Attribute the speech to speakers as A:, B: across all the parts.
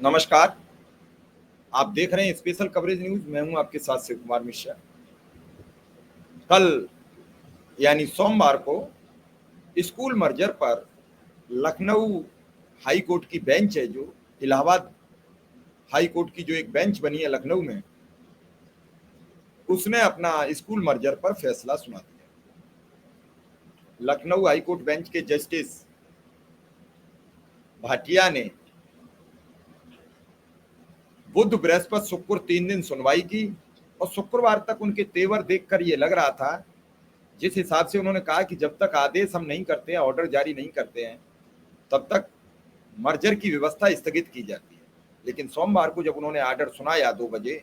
A: नमस्कार। आप देख रहे हैं स्पेशल कवरेज न्यूज। मैं हूं आपके साथ शिव कुमार मिश्रा। कल यानी सोमवार को स्कूल मर्जर पर लखनऊ हाई कोर्ट की बेंच है, जो इलाहाबाद हाई कोर्ट की जो एक बेंच बनी है लखनऊ में, उसने अपना स्कूल मर्जर पर फैसला सुना दिया। लखनऊ हाई कोर्ट बेंच के जस्टिस भाटिया ने बुध, बृहस्पति, शुक्र 3 दिन सुनवाई की और शुक्रवार तक उनके तेवर देखकर ये लग रहा था, जिस हिसाब से उन्होंने कहा कि जब तक आदेश हम नहीं करते हैं, ऑर्डर जारी नहीं करते हैं, तब तक मर्जर की व्यवस्था स्थगित की जाती है। लेकिन सोमवार को जब उन्होंने ऑर्डर सुनाया 2 बजे,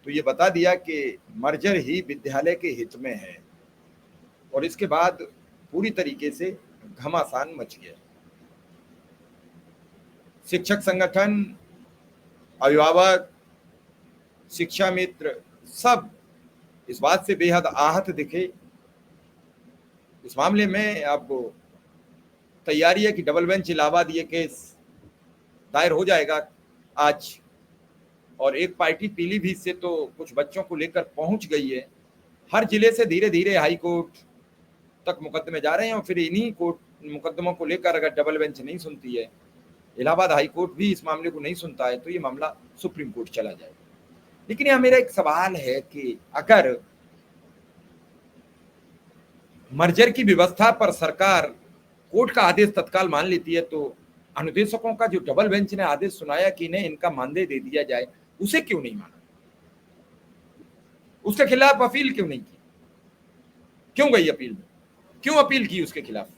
A: तो ये बता दिया कि मर्जर ही विद्यालय के हित में है और इसके बाद पूरी तरीके से घमासान मच गया। शिक्षक संगठन, अभिभावक, शिक्षा मित्र सब इस बात से बेहद आहत दिखे। इस मामले में अब तैयारी है कि डबल बेंच इलाहाबाद ये केस दायर हो जाएगा आज। और एक पार्टी पीलीभीत से तो कुछ बच्चों को लेकर पहुंच गई है। हर जिले से धीरे धीरे हाई कोर्ट तक मुकदमे जा रहे हैं और फिर इन्हीं कोर्ट मुकदमों को लेकर अगर डबल बेंच नहीं सुनती है, इलाहाबाद हाई कोर्ट भी इस मामले को नहीं सुनता है, तो ये मामला सुप्रीम कोर्ट चला जाएगा। लेकिन यहाँ मेरा एक सवाल है कि अगर मर्जर की व्यवस्था पर सरकार कोर्ट का आदेश तत्काल मान लेती है, तो अनुदेशकों का जो डबल बेंच ने आदेश सुनाया कि इन्हें इनका मानदेय दे दिया जाए, उसे क्यों नहीं माना? उसके खिलाफ अपील क्यों नहीं की? क्यों गई अपील में? क्यों अपील की उसके खिलाफ?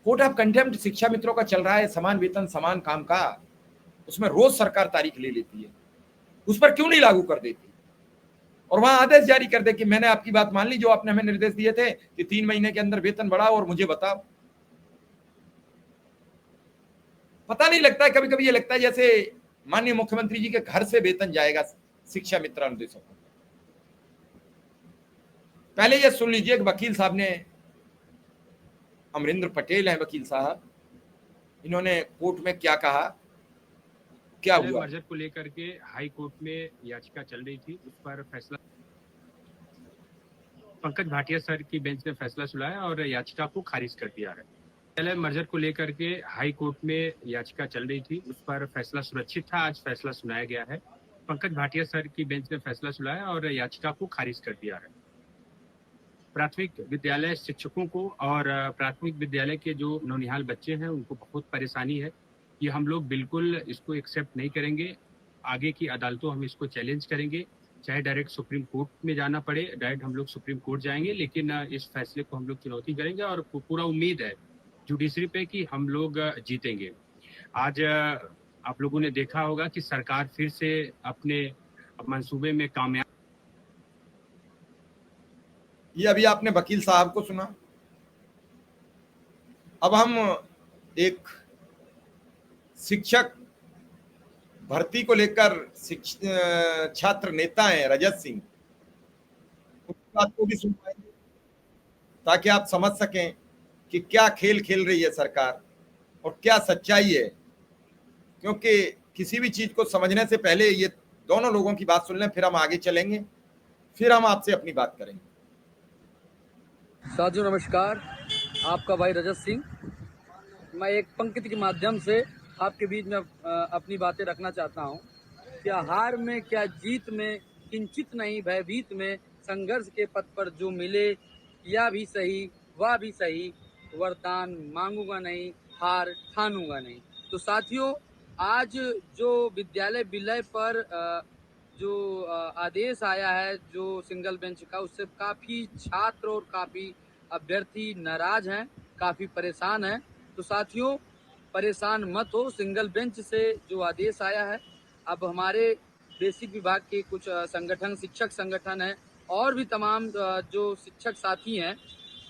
A: कोर्ट ऑफ कंटेम्प्ट शिक्षा मित्रों का चल रहा है, समान वेतन समान काम का, उसमें रोज सरकार तारीख ले लेती है, उस पर क्यों नहीं लागू कर देती और वहां आदेश जारी कर दे कि मैंने आपकी बात मान ली, जो आपने हमें निर्देश दिए थे कि 3 महीने के अंदर वेतन बढ़ाओ और मुझे बताओ। पता नहीं लगता है, कभी कभी ये लगता है जैसे माननीय मुख्यमंत्री जी के घर से वेतन जाएगा शिक्षा मित्र अनुदेशकों को। पहले ये सुन लीजिए कि वकील साहब ने, अमरिंदर पटेल हैं वकील साहब, इन्होंने कोर्ट में क्या कहा, क्या हुआ।
B: मर्जर को लेकर के हाई कोर्ट में याचिका चल रही थी, उस पर फैसला पंकज भाटिया सर की बेंच ने फैसला सुनाया और याचिका को खारिज कर दिया है। पहले मर्जर को लेकर के हाई कोर्ट में याचिका चल रही थी, उस पर फैसला सुरक्षित था, आज फैसला सुनाया गया है। पंकज भाटिया सर की बेंच ने फैसला सुनाया और याचिका को खारिज कर दिया है। प्राथमिक विद्यालय शिक्षकों को और प्राथमिक विद्यालय के जो नौनिहाल बच्चे हैं उनको बहुत परेशानी है। ये हम लोग बिल्कुल इसको एक्सेप्ट नहीं करेंगे। आगे की अदालतों हम इसको चैलेंज करेंगे, चाहे डायरेक्ट सुप्रीम कोर्ट में जाना पड़े, डायरेक्ट हम लोग सुप्रीम कोर्ट जाएंगे, लेकिन इस फैसले को हम लोग चुनौती करेंगे और पूरा उम्मीद है जुडिशरी पे कि हम लोग जीतेंगे। आज आप लोगों ने देखा होगा कि सरकार फिर से अपने मंसूबे में कामयाब।
A: ये अभी आपने वकील साहब को सुना। अब हम एक शिक्षक भर्ती को लेकर छात्र नेता हैं रजत सिंह, उनकी बात को भी सुन पाएंगे ताकि आप समझ सकें कि क्या खेल खेल रही है सरकार और क्या सच्चाई है। क्योंकि किसी भी चीज को समझने से पहले ये दोनों लोगों की बात सुन लें, फिर हम आगे चलेंगे, फिर हम आपसे अपनी बात करेंगे।
C: साथियों नमस्कार, आपका भाई रजत सिंह। मैं एक पंक्ति के माध्यम से आपके बीच में अपनी बातें रखना चाहता हूं। क्या हार में क्या जीत में, किंचित नहीं भयभीत में, संघर्ष के पथ पर जो मिले, या भी सही वह भी सही, वरदान मांगूंगा नहीं, हार ठानूंगा नहीं। तो साथियों, आज जो विद्यालय विलय पर जो आदेश आया है जो सिंगल बेंच का, उससे काफ़ी छात्र और काफ़ी अभ्यर्थी नाराज हैं, काफ़ी परेशान हैं। तो साथियों, परेशान मत हो। सिंगल बेंच से जो आदेश आया है, अब हमारे बेसिक विभाग के कुछ संगठन, शिक्षक संगठन हैं और भी तमाम जो शिक्षक साथी हैं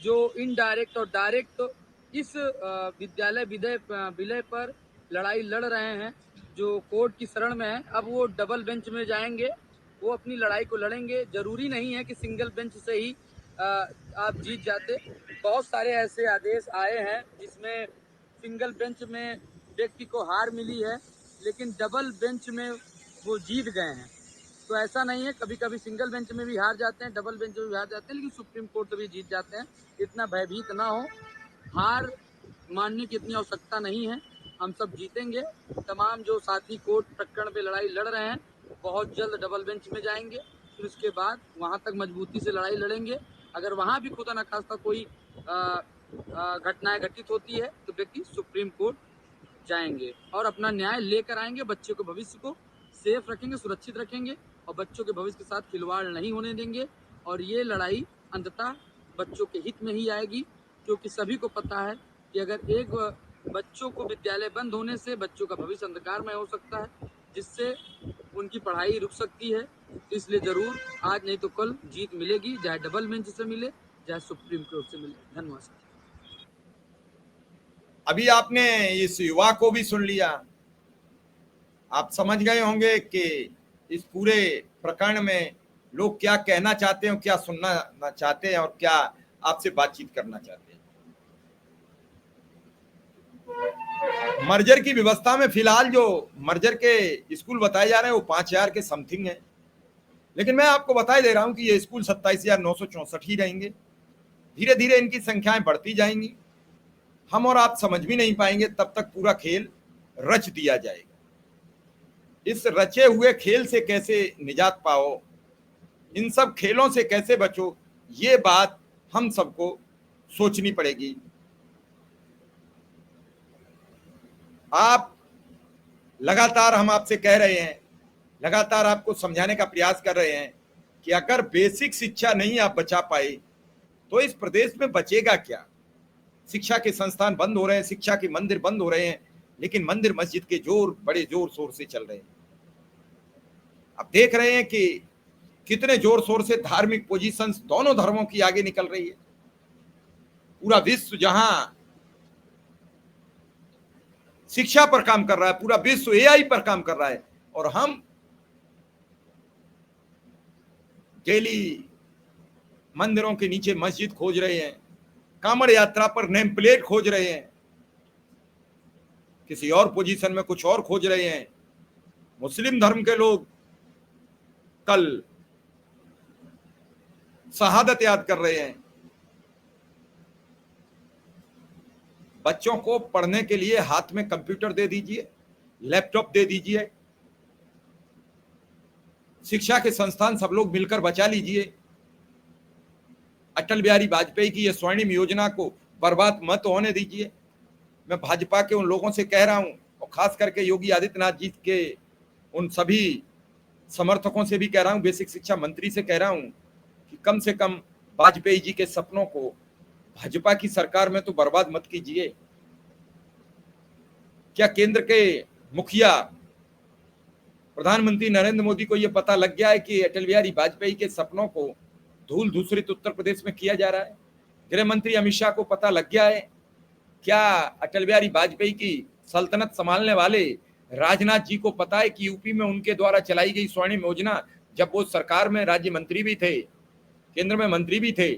C: जो इनडायरेक्ट और डायरेक्ट इस विद्यालय विलय पर लड़ाई लड़ रहे हैं, जो कोर्ट की शरण में है, अब वो डबल बेंच में जाएंगे, वो अपनी लड़ाई को लड़ेंगे। जरूरी नहीं है कि सिंगल बेंच से ही आप जीत जाते। बहुत सारे ऐसे आदेश आए हैं जिसमें सिंगल बेंच में व्यक्ति को हार मिली है, लेकिन डबल बेंच में वो जीत गए हैं। तो ऐसा नहीं है, कभी कभी सिंगल बेंच में भी हार जाते हैं, डबल बेंच में भी हार जाते हैं, लेकिन सुप्रीम कोर्ट भी जीत जाते हैं। इतना भयभीत ना हो, हार मानने की इतनी आवश्यकता नहीं है, हम सब जीतेंगे। तमाम जो साथी कोर्ट प्रकरण पे लड़ाई लड़ रहे हैं बहुत जल्द डबल बेंच में जाएंगे, फिर उसके बाद वहां तक मजबूती से लड़ाई लड़ेंगे। अगर वहां भी खुदा न खास्ता कोई घटनाएं घटित होती है तो व्यक्ति सुप्रीम कोर्ट जाएंगे और अपना न्याय लेकर आएंगे। बच्चों के भविष्य को सेफ रखेंगे, सुरक्षित रखेंगे और बच्चों के भविष्य के साथ खिलवाड़ नहीं होने देंगे। और ये लड़ाई अंततः बच्चों के हित में ही आएगी, क्योंकि सभी को पता है कि अगर एक बच्चों को विद्यालय बंद होने से बच्चों का भविष्य अंधकारमय हो सकता है, जिससे उनकी पढ़ाई रुक सकती है। इसलिए जरूर आज नहीं तो कल जीत मिलेगी, चाहे डबल बेंच से मिले चाहे सुप्रीम कोर्ट से मिले। धन्यवाद।
A: अभी आपने इस युवा को भी सुन लिया, आप समझ गए होंगे कि इस पूरे प्रकरण में लोग क्या कहना चाहते हैं, क्या सुनना चाहते हैं और क्या आपसे बातचीत करना चाहते हैं। मर्जर की व्यवस्था में फिलहाल जो मर्जर के स्कूल बताए जा रहे हैं वो 5000 के समथिंग है, लेकिन मैं आपको बता दे रहा हूं कि ये स्कूल 27,964 ही रहेंगे। धीरे धीरे इनकी संख्याएं बढ़ती जाएंगी, हम और आप समझ भी नहीं पाएंगे, तब तक पूरा खेल रच दिया जाएगा। इस रचे हुए खेल से कैसे निजात पाओ, इन सब खेलों से कैसे बचो, ये बात हम सबको सोचनी पड़ेगी। आप लगातार, हम आपसे कह रहे हैं, लगातार आपको समझाने का प्रयास कर रहे हैं कि अगर बेसिक शिक्षा नहीं आप बचा पाए तो इस प्रदेश में बचेगा क्या। शिक्षा के संस्थान बंद हो रहे हैं, शिक्षा के मंदिर बंद हो रहे हैं, लेकिन मंदिर मस्जिद के बड़े जोर शोर से चल रहे हैं। आप देख रहे हैं कि कितने जोर शोर से धार्मिक पोजीशंस दोनों धर्मों की आगे निकल रही है। पूरा विश्व जहां शिक्षा पर काम कर रहा है, पूरा विश्व एआई पर काम कर रहा है, और हम डेली मंदिरों के नीचे मस्जिद खोज रहे हैं, कांवड़ यात्रा पर नेम प्लेट खोज रहे हैं, किसी और पोजीशन में कुछ और खोज रहे हैं। मुस्लिम धर्म के लोग कल शहादत याद कर रहे हैं। बच्चों को पढ़ने के लिए हाथ में कंप्यूटर दे दीजिए, लैपटॉप दे दीजिए, शिक्षा के संस्थान सब लोग मिलकर बचा लीजिए। अटल बिहारी वाजपेयी की यह स्वर्णिम योजना को बर्बाद मत होने दीजिए। मैं भाजपा के उन लोगों से कह रहा हूं, और खास करके योगी आदित्यनाथ जी के उन सभी समर्थकों से भी कह रहा हूं, बेसिक शिक्षा मंत्री से कह रहा हूं कि कम से कम वाजपेयी जी के सपनों को भाजपा की सरकार में तो बर्बाद मत कीजिए। क्या केंद्र के मुखिया प्रधानमंत्री नरेंद्र मोदी को यह पता लग गया है कि अटल बिहारी वाजपेयी के सपनों को धूल धूसरित उत्तर प्रदेश में किया जा रहा है? गृह मंत्री अमित शाह को पता लग गया है? क्या अटल बिहारी वाजपेयी की सल्तनत संभालने वाले राजनाथ जी को पता है कि यूपी में उनके द्वारा चलाई गई स्वर्णिम योजना, जब वो सरकार में राज्य मंत्री भी थे, केंद्र में मंत्री भी थे,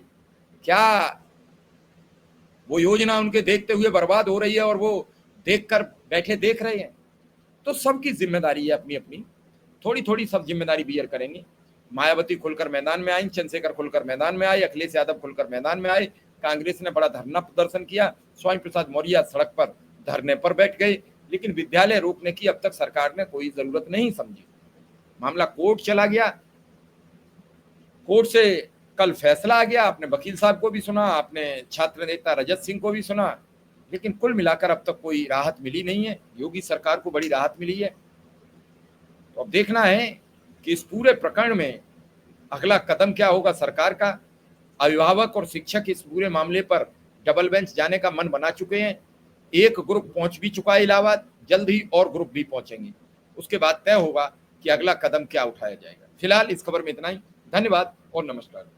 A: क्या वो योजना उनके देखते हुए बर्बाद हो रही है और वो देखकर बैठे देख रहे हैं? तो सबकी जिम्मेदारी है अपनी अपनी, थोड़ी थोड़ी सब जिम्मेदारी बियर करेंगे। मायावती खुलकर मैदान में आई, चंद्रशेखर खुलकर मैदान में आए, अखिलेश यादव खुलकर मैदान में आए, कांग्रेस ने बड़ा धरना प्रदर्शन किया, स्वामी प्रसाद मौर्य सड़क पर धरने पर बैठ गए, लेकिन विद्यालय रोकने की अब तक सरकार ने कोई जरूरत नहीं समझी। मामला कोर्ट चला गया, कोर्ट से कल फैसला आ गया। आपने वकील साहब को भी सुना, आपने छात्र नेता रजत सिंह को भी सुना, लेकिन कुल मिलाकर अब तक कोई राहत मिली नहीं है। योगी सरकार को बड़ी राहत मिली है। तो अब देखना है कि इस पूरे प्रकरण में अगला कदम क्या होगा सरकार का। अभिभावक और शिक्षक इस पूरे मामले पर डबल बेंच जाने का मन बना चुके हैं। एक ग्रुप पहुंच भी चुका है इलाहाबाद, जल्द ही और ग्रुप भी पहुंचेंगे। उसके बाद तय होगा कि अगला कदम क्या उठाया जाएगा। फिलहाल इस खबर में इतना ही। धन्यवाद और नमस्कार।